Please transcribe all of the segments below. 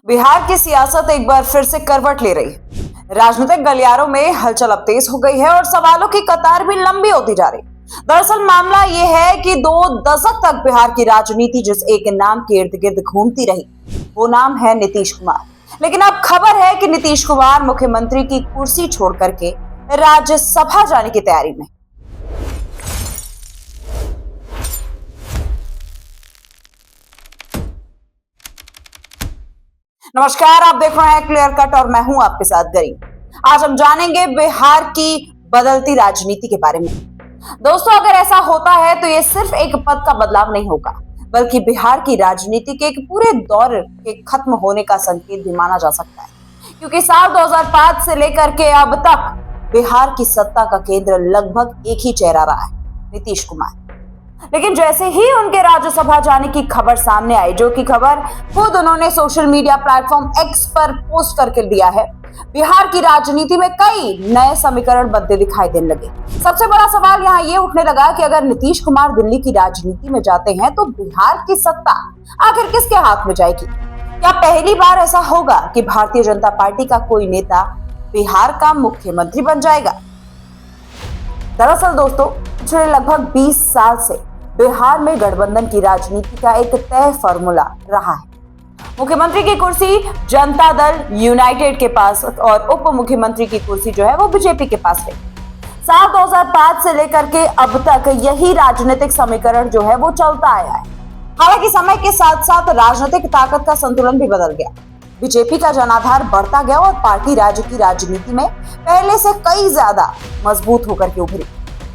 बिहार की सियासत एक बार फिर से करवट ले रही है। राजनीतिक गलियारों में हलचल अब तेज हो गई है और सवालों की कतार भी लंबी होती जा रही। दरअसल मामला ये है कि 2 दशक तक बिहार की राजनीति जिस एक नाम के इर्द गिर्द घूमती रही, वो नाम है नीतीश कुमार। लेकिन अब खबर है कि नीतीश कुमार मुख्यमंत्री की कुर्सी छोड़ करके राज्यसभा जाने की तैयारी में। नमस्कार, आप देख रहे हैं क्लियर कट और मैं हूं आपके साथ गरीब। आज हम जानेंगे बिहार की बदलती राजनीति के बारे में। दोस्तों, अगर ऐसा होता है तो ये सिर्फ एक पद का बदलाव नहीं होगा, बल्कि बिहार की राजनीति के एक पूरे दौर के खत्म होने का संकेत भी माना जा सकता है। क्योंकि साल 2005 से लेकर के अब तक बिहार की सत्ता का केंद्र लगभग एक ही चेहरा रहा है, नीतीश कुमार। लेकिन जैसे ही उनके राज्यसभा जाने की खबर सामने आई, जो कि खबर खुद उन्होंने सोशल मीडिया प्लेटफॉर्म एक्स पर पोस्ट करके दिया है, बिहार की राजनीति में कई नए समीकरण बनते दिखाई देने लगे। सबसे बड़ा सवाल यहाँ ये उठने लगा कि अगर नीतीश कुमार दिल्ली की राजनीति में जाते हैं तो बिहार की सत्ता आखिर किसके हाथ में जाएगी? क्या पहली बार ऐसा होगा कि भारतीय जनता पार्टी का कोई नेता बिहार का मुख्यमंत्री बन जाएगा? दरअसल दोस्तों, पिछले लगभग 20 साल से बिहार में गठबंधन की राजनीति का एक तय फॉर्मूला रहा है। मुख्यमंत्री की कुर्सी जनता दल यूनाइटेड के पास और उप मुख्यमंत्री की कुर्सी जो है वो बीजेपी के पास है। साल 2005 से लेकर के अब तक यही राजनीतिक समीकरण जो है वो चलता आया है। हालांकि समय के साथ साथ राजनीतिक ताकत का संतुलन भी बदल गया। बीजेपी का जनाधार बढ़ता गया और पार्टी राज्य की राजनीति में पहले से कई ज्यादा मजबूत होकर के उभरी।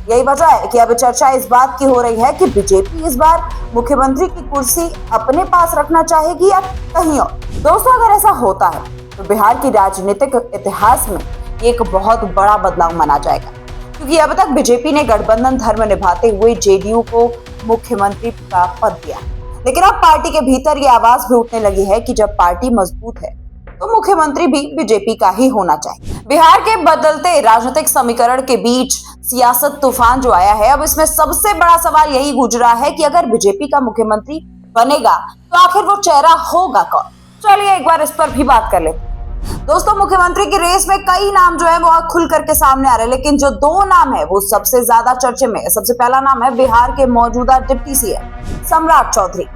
यही वजह है कि अब चर्चा इस बात की हो रही है कि बीजेपी इस बार मुख्यमंत्री की कुर्सी अपने पास रखना चाहेगी या कहीं और। दोस्तों, अगर ऐसा होता है तो बिहार की राजनीतिक इतिहास में एक बहुत बड़ा बदलाव माना जाएगा, क्योंकि अब तक बीजेपी ने गठबंधन धर्म निभाते हुए जेडीयू को मुख्यमंत्री का पद दिया। लेकिन अब पार्टी के भीतर ये आवाज भी उठने लगी है कि जब पार्टी मजबूत है तो मुख्यमंत्री भी बीजेपी का ही होना चाहिए। बिहार के बदलते राजनीतिक समीकरण के बीच सियासत तूफान जो आया है, अब इसमें सबसे बड़ा सवाल यही गूंज रहा है कि अगर बीजेपी का मुख्यमंत्री बनेगा तो आखिर वो चेहरा होगा कौन? चलिए एक बार इस पर भी बात कर लेते हैं। दोस्तों, मुख्यमंत्री की रेस में कई नाम जो है वो खुल करके सामने आ रहे हैं, लेकिन जो 2 नाम है वो सबसे ज्यादा चर्चे में है। सबसे पहला नाम है बिहार के मौजूदा डिप्टी सीएम सम्राट चौधरी।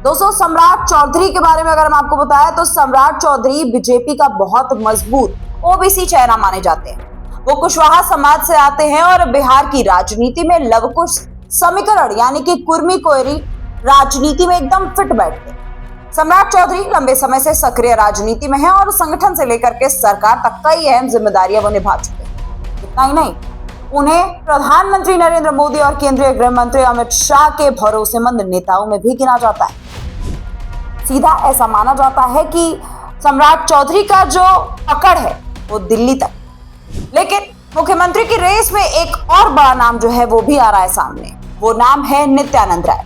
दोस्तों, सम्राट चौधरी के बारे में अगर हम आपको बताएं तो सम्राट चौधरी बीजेपी का बहुत मजबूत ओबीसी चेहरा माने जाते हैं। वो कुशवाहा समाज से आते हैं और बिहार की राजनीति में लवकुश समीकरण यानी कि कुर्मी कोयरी राजनीति में एकदम फिट बैठते हैं। सम्राट चौधरी लंबे समय से सक्रिय राजनीति में हैं और संगठन से लेकर के सरकार तक कई अहम जिम्मेदारियां वो निभा चुके हैं। इतना ही नहीं, उन्हें प्रधानमंत्री नरेंद्र मोदी और केंद्रीय गृह मंत्री अमित शाह के भरोसेमंद नेताओं में भी गिना जाता है। सीधा ऐसा माना जाता है कि सम्राट चौधरी का जो पकड़ है वो दिल्ली तक। लेकिन मुख्यमंत्री की रेस में एक और बड़ा नाम जो है वो भी आ रहा है सामने। वो नाम है नित्यानंद राय।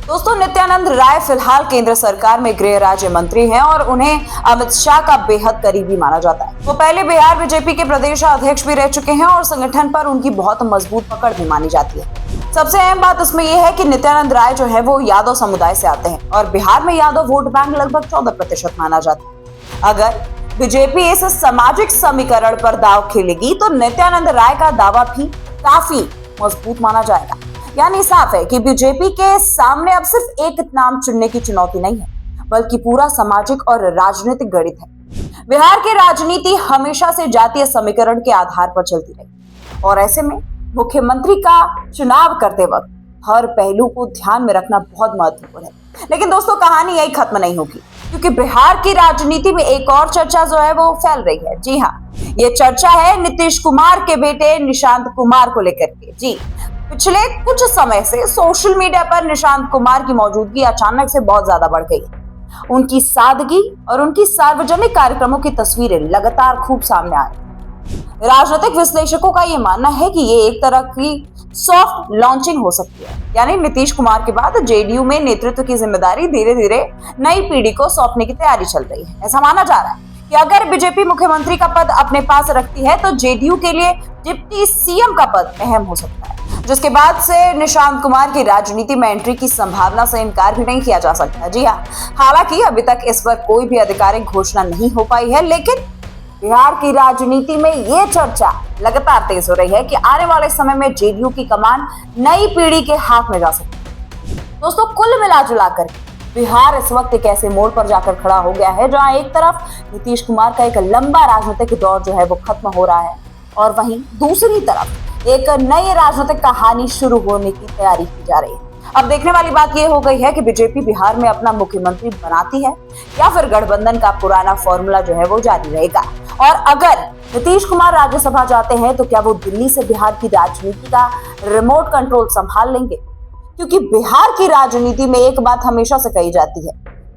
दोस्तों, नित्यानंद राय फिलहाल केंद्र सरकार में गृह राज्य मंत्री हैं और उन्हें अमित शाह का बेहद करीबी माना जाता है। वो पहले बिहार बीजेपी के प्रदेश अध्यक्ष भी रह चुके हैं और संगठन पर उनकी बहुत मजबूत पकड़ भी मानी जाती है। सबसे अहम बात इसमें यह है कि नित्यानंद राय जो है वो यादव समुदाय से आते हैं और बिहार में यादव वोट बैंक लगभग 14% माना जाता है। अगर बीजेपी इस सामाजिक समीकरण पर दांव खेलेगी तो नित्यानंद राय का दावा भी काफी मजबूत माना जाएगा। यानी साफ है कि बीजेपी के सामने अब सिर्फ एक नाम चुनने की चुनौती नहीं है, बल्कि पूरा सामाजिक और राजनीतिक गणित है। बिहार की राजनीति हमेशा से जातीय समीकरण के आधार पर चलती रही और ऐसे में मुख्यमंत्री का चुनाव करते वक्त हर पहलू को ध्यान में रखना बहुत महत्वपूर्ण है। लेकिन दोस्तों, कहानी यही खत्म नहीं होगी, क्योंकि बिहार की राजनीति में एक और चर्चा जो है वो फैल रही है। जी हाँ, ये चर्चा है नीतीश कुमार के बेटे निशांत कुमार को लेकर के। जी, पिछले कुछ समय से सोशल मीडिया पर निशांत कुमार की मौजूदगी अचानक से बहुत ज्यादा बढ़ गई है। उनकी सादगी और उनकी सार्वजनिक कार्यक्रमों की तस्वीरें लगातार खूब सामने आ रही। राजनीतिक विश्लेषकों का यह मानना है कि ये एक तरह की सॉफ्ट लॉन्चिंग हो सकती है, यानी नीतीश कुमार के बाद जेडीयू में नेतृत्व की जिम्मेदारी धीरे धीरे नई पीढ़ी को सौंपने की तैयारी चल रही है। ऐसा माना जा रहा है कि अगर बीजेपी मुख्यमंत्री का पद अपने पास रखती है तो जेडीयू के लिए डिप्टी सीएम का पद अहम हो सकता है। जिसके बाद से निशांत कुमार की राजनीति में एंट्री की संभावना से इनकार भी नहीं किया जा सकता। जी हाँ, हालांकि अभी तक इस पर कोई भी आधिकारिक घोषणा नहीं हो पाई है, लेकिन बिहार की राजनीति में ये चर्चा लगातार तेज हो रही है कि आने वाले समय में जेडीयू की कमान नई पीढ़ी के हाथ में जा सकती है। दोस्तों, कुल मिलाजुलाकर बिहार इस वक्त एक ऐसे मोड़ पर जाकर खड़ा हो गया है जहां एक तरफ नीतीश कुमार का एक लंबा राजनीतिक दौर जो है वो खत्म हो रहा है और वहीं दूसरी तरफ एक नई राजनीतिक कहानी शुरू होने की तैयारी की जा रही है। अब देखने वाली बात यह हो गई है कि बीजेपी बिहार में अपना मुख्यमंत्री बनाती है या फिर गठबंधन का पुराना फॉर्मूला जो है वो जारी रहेगा। और अगर नीतीश कुमार राज्यसभा जाते हैं तो क्या वो दिल्ली से बिहार की राजनीति का रिमोट कंट्रोल संभाल लेंगे? क्योंकि बिहार की राजनीति में एक बात हमेशा से कही जाती है,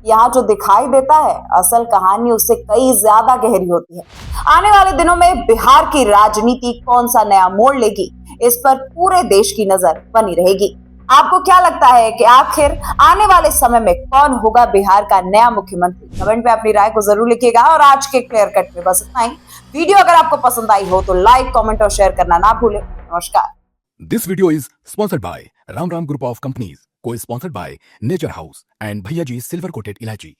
यहाँ जो दिखाई देता है असल कहानी उससे कई ज्यादा गहरी होती है। आने वाले दिनों में बिहार की राजनीति कौन सा नया मोड़ लेगी, इस पर पूरे देश की नजर बनी रहेगी। आपको क्या लगता है कि आखिर आने वाले समय में कौन होगा बिहार का नया मुख्यमंत्री? कमेंट में अपनी राय को जरूर लिखिएगा। और आज के क्लियर कट में बस इतना ही। वीडियो अगर आपको पसंद आई हो तो लाइक, कमेंट और शेयर करना ना भूलें। नमस्कार। This video is sponsored by Ram Ram Group of Companies, co-sponsored by Nature House and Bhaiya Ji Silver Coated Ilachi.